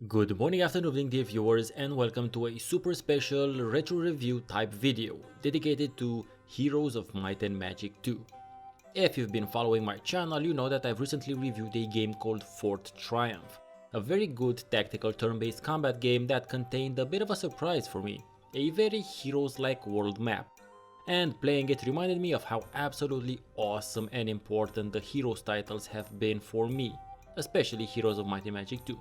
Good morning, afternoon, dear viewers, and welcome to a super special retro review type video dedicated to Heroes of Might and Magic 2. If you've been following my channel, you know that I've recently reviewed a game called Fort Triumph, a very good tactical turn-based combat game that contained a bit of a surprise for me, a very Heroes-like world map. And playing it reminded me of how absolutely awesome and important the Heroes titles have been for me, especially Heroes of Might and Magic 2.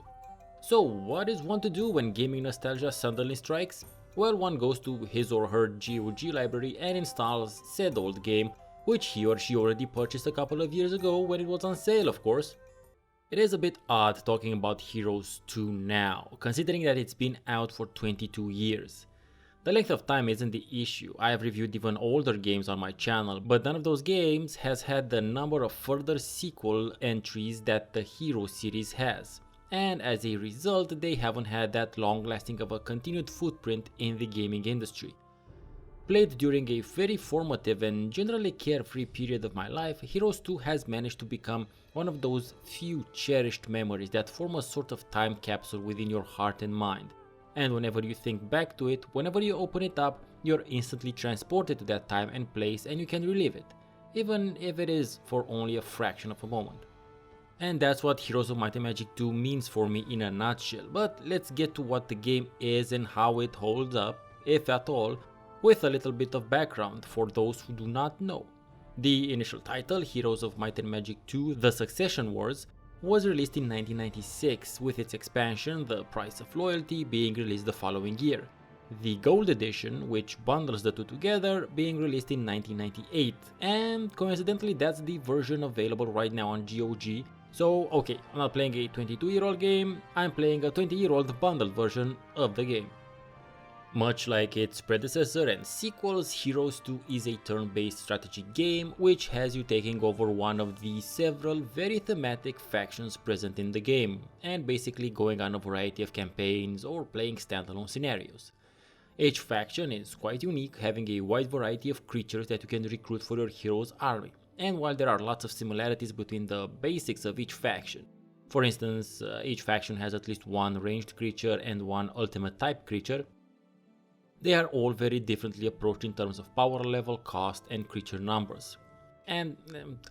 So what is one to do when gaming nostalgia suddenly strikes? Well, one goes to his or her GOG library and installs said old game, which he or she already purchased a couple of years ago when it was on sale, of course. It is a bit odd talking about Heroes 2 now, considering that it's been out for 22 years. The length of time isn't the issue. I have reviewed even older games on my channel, but none of those games has had the number of further sequel entries that the Hero series has. And as a result, they haven't had that long lasting of a continued footprint in the gaming industry. Played during a very formative and generally carefree period of my life, Heroes 2 has managed to become one of those few cherished memories that form a sort of time capsule within your heart and mind. And whenever you think back to it, whenever you open it up, you're instantly transported to that time and place and you can relive it, even if it is for only a fraction of a moment. And that's what Heroes of Might and Magic 2 means for me in a nutshell, but let's get to what the game is and how it holds up, if at all, with a little bit of background for those who do not know. The initial title, Heroes of Might and Magic 2 The Succession Wars, was released in 1996, with its expansion, The Price of Loyalty, being released the following year. The Gold Edition, which bundles the two together, being released in 1998, and coincidentally that's the version available right now on GOG. So okay, I'm not playing a 22-year-old game, I'm playing a 20-year-old bundled version of the game. Much like its predecessor and sequels, Heroes 2 is a turn-based strategy game which has you taking over one of the several very thematic factions present in the game, and basically going on a variety of campaigns or playing standalone scenarios. Each faction is quite unique, having a wide variety of creatures that you can recruit for your hero's army. And while there are lots of similarities between the basics of each faction, for instance, each faction has at least one ranged creature and one ultimate type creature, they are all very differently approached in terms of power level, cost, and creature numbers. And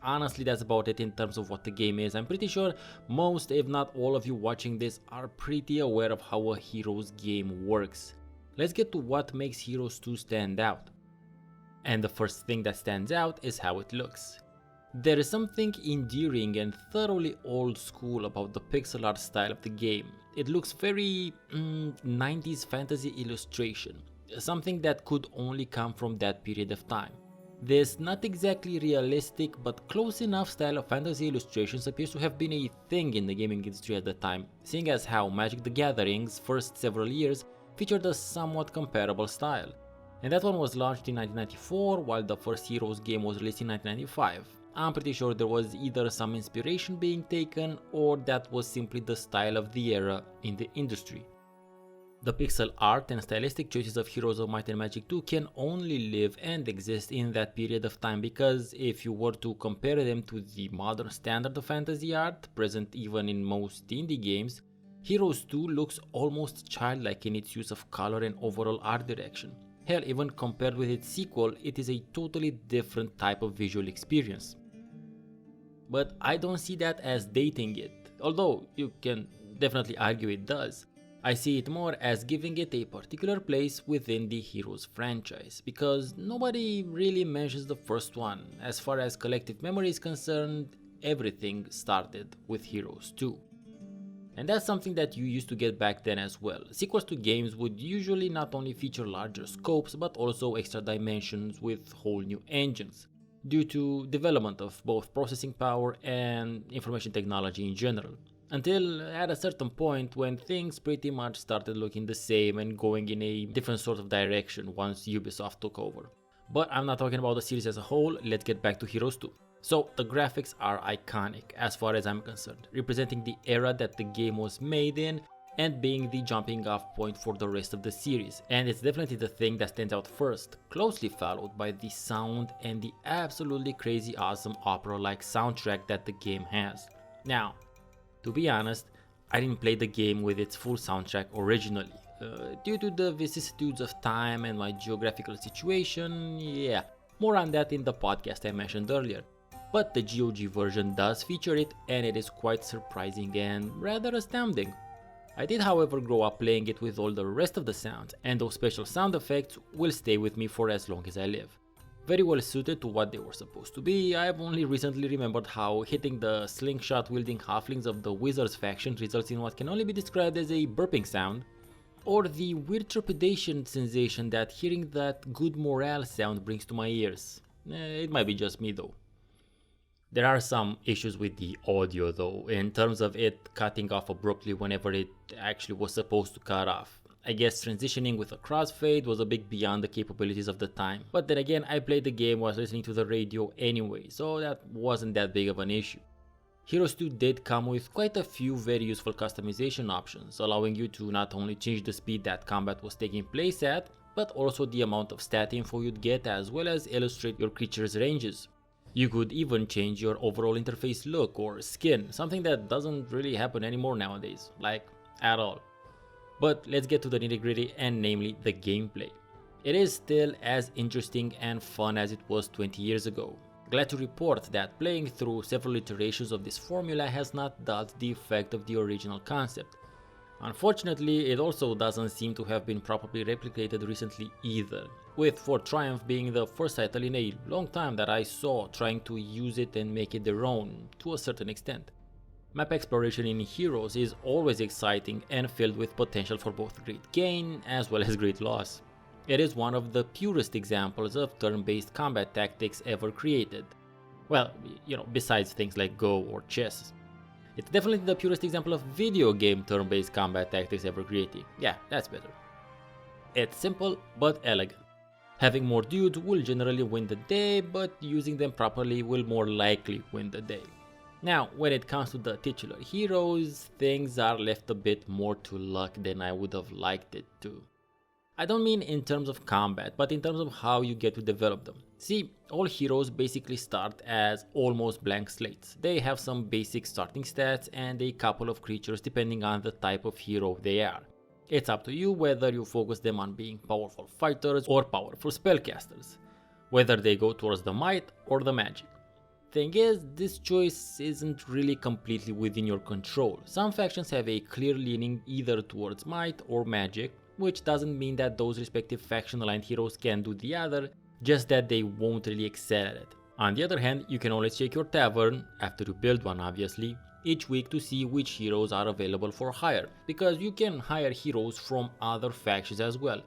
honestly, that's about it in terms of what the game is. I'm pretty sure most, if not all of you watching this, are pretty aware of how a Heroes game works. Let's get to what makes Heroes 2 stand out. And the first thing that stands out is how it looks. There is something endearing and thoroughly old school about the pixel art style of the game. It looks very 90s fantasy illustration, something that could only come from that period of time. This not exactly realistic but close enough style of fantasy illustrations appears to have been a thing in the gaming industry at the time, seeing as how Magic the Gathering's first several years featured a somewhat comparable style. And that one was launched in 1994, while the first Heroes game was released in 1995. I'm pretty sure there was either some inspiration being taken, or that was simply the style of the era in the industry. The pixel art and stylistic choices of Heroes of Might and Magic 2 can only live and exist in that period of time, because if you were to compare them to the modern standard of fantasy art, present even in most indie games, Heroes 2 looks almost childlike in its use of color and overall art direction. Hell, even compared with its sequel, it is a totally different type of visual experience. But I don't see that as dating it, although you can definitely argue it does. I see it more as giving it a particular place within the Heroes franchise, because nobody really mentions the first one. As far as collective memory is concerned, everything started with Heroes 2. And that's something that you used to get back then as well. Sequels to games would usually not only feature larger scopes, but also extra dimensions with whole new engines, due to development of both processing power and information technology in general. Until at a certain point when things pretty much started looking the same and going in a different sort of direction once Ubisoft took over. But I'm not talking about the series as a whole, let's get back to Heroes 2. So the graphics are iconic as far as I'm concerned, representing the era that the game was made in and being the jumping off point for the rest of the series. And it's definitely the thing that stands out first, closely followed by the sound and the absolutely crazy awesome opera-like soundtrack that the game has. Now, to be honest, I didn't play the game with its full soundtrack originally. Due to the vicissitudes of time and my geographical situation, yeah, more on that in the podcast I mentioned earlier. But the GOG version does feature it, and it is quite surprising and rather astounding. I did however grow up playing it with all the rest of the sounds, and those special sound effects will stay with me for as long as I live. Very well suited to what they were supposed to be. I've only recently remembered how hitting the slingshot wielding halflings of the Wizards faction results in what can only be described as a burping sound, or the weird trepidation sensation that hearing that good morale sound brings to my ears. It might be just me though. There are some issues with the audio though, in terms of it cutting off abruptly whenever it actually was supposed to cut off. I guess transitioning with a crossfade was a bit beyond the capabilities of the time. But then again, I played the game while listening to the radio anyway, so that wasn't that big of an issue. Heroes 2 did come with quite a few very useful customization options, allowing you to not only change the speed that combat was taking place at, but also the amount of stat info you'd get, as well as illustrate your creature's ranges. You could even change your overall interface look or skin, something that doesn't really happen anymore nowadays, like at all. But let's get to the nitty-gritty, and namely the gameplay. It is still as interesting and fun as it was 20 years ago. Glad to report that playing through several iterations of this formula has not dulled the effect of the original concept. Unfortunately, it also doesn't seem to have been properly replicated recently either, with Fort Triumph being the first title in a long time that I saw trying to use it and make it their own, to a certain extent. Map exploration in Heroes is always exciting and filled with potential for both great gain as well as great loss. It is one of the purest examples of turn-based combat tactics ever created. Well, besides things like Go or chess. It's definitely the purest example of video game turn-based combat tactics ever created. Yeah, that's better. It's simple but elegant. Having more dudes will generally win the day, but using them properly will more likely win the day. Now, when it comes to the titular heroes, things are left a bit more to luck than I would have liked it to. I don't mean in terms of combat, but in terms of how you get to develop them. See, all heroes basically start as almost blank slates. They have some basic starting stats and a couple of creatures depending on the type of hero they are. It's up to you whether you focus them on being powerful fighters or powerful spellcasters, whether they go towards the might or the magic. Thing is, this choice isn't really completely within your control. Some factions have a clear leaning either towards might or magic, which doesn't mean that those respective faction aligned heroes can do the other, just that they won't really excel at it. On the other hand, you can always check your tavern, after you build one obviously, each week to see which heroes are available for hire, because you can hire heroes from other factions as well.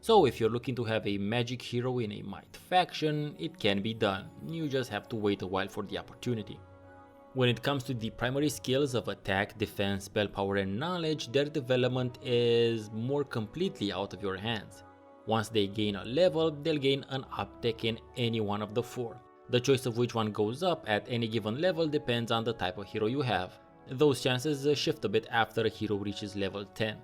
So if you're looking to have a magic hero in a might faction, it can be done, you just have to wait a while for the opportunity. When it comes to the primary skills of attack, defense, spell power and knowledge, their development is more completely out of your hands. Once they gain a level, they'll gain an uptick in any one of the four. The choice of which one goes up at any given level depends on the type of hero you have. Those chances shift a bit after a hero reaches level 10.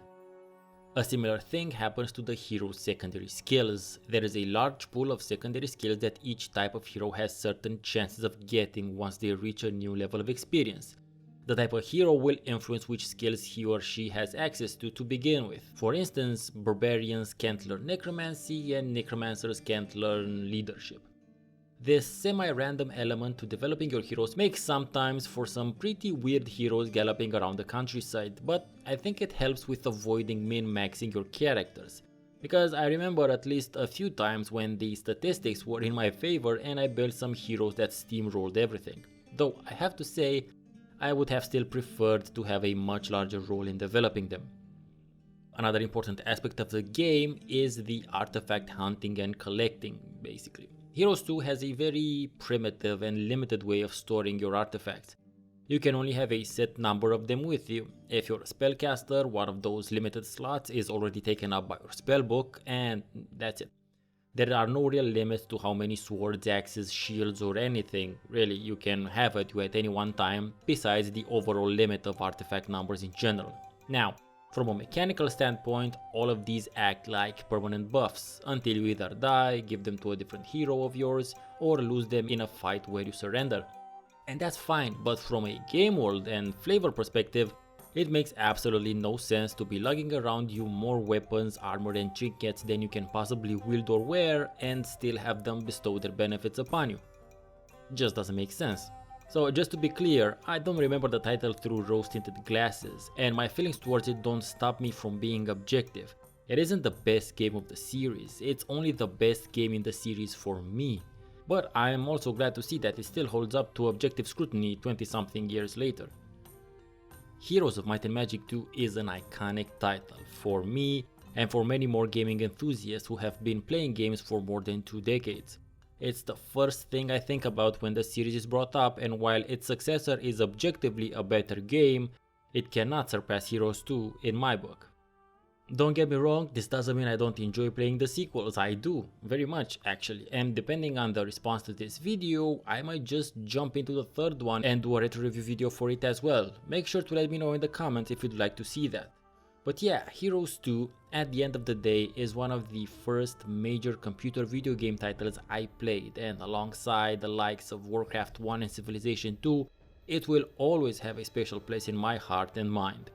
A similar thing happens to the hero's secondary skills. There is a large pool of secondary skills that each type of hero has certain chances of getting once they reach a new level of experience. The type of hero will influence which skills he or she has access to begin with. For instance, barbarians can't learn necromancy and necromancers can't learn leadership. This semi-random element to developing your heroes makes sometimes for some pretty weird heroes galloping around the countryside, but I think it helps with avoiding min-maxing your characters. Because I remember at least a few times when the statistics were in my favor and I built some heroes that steamrolled everything. Though I have to say, I would have still preferred to have a much larger role in developing them. Another important aspect of the game is the artifact hunting and collecting, basically. Heroes 2 has a very primitive and limited way of storing your artifacts. You can only have a set number of them with you. If you're a spellcaster, one of those limited slots is already taken up by your spellbook, and that's it. There are no real limits to how many swords, axes, shields or anything really you can have at you at any one time, besides the overall limit of artifact numbers in general. Now, from a mechanical standpoint, all of these act like permanent buffs until you either die, give them to a different hero of yours, or lose them in a fight where you surrender. And that's fine, but from a game world and flavor perspective, It makes absolutely no sense to be lugging around you more weapons, armor and trinkets than you can possibly wield or wear and still have them bestow their benefits upon you. Just doesn't make sense. So just to be clear, I don't remember the title through rose-tinted glasses, and my feelings towards it don't stop me from being objective. It isn't the best game of the series, it's only the best game in the series for me. But I am also glad to see that it still holds up to objective scrutiny 20-something years later. Heroes of Might and Magic 2 is an iconic title for me and for many more gaming enthusiasts who have been playing games for more than 2 decades. It's the first thing I think about when the series is brought up, and while its successor is objectively a better game, it cannot surpass Heroes 2 in my book. Don't get me wrong, this doesn't mean I don't enjoy playing the sequels. I do, very much actually, and depending on the response to this video, I might just jump into the third one and do a retro review video for it as well. Make sure to let me know in the comments if you'd like to see that. But yeah, Heroes 2, at the end of the day, is one of the first major computer video game titles I played, and alongside the likes of Warcraft 1 and Civilization 2, it will always have a special place in my heart and mind.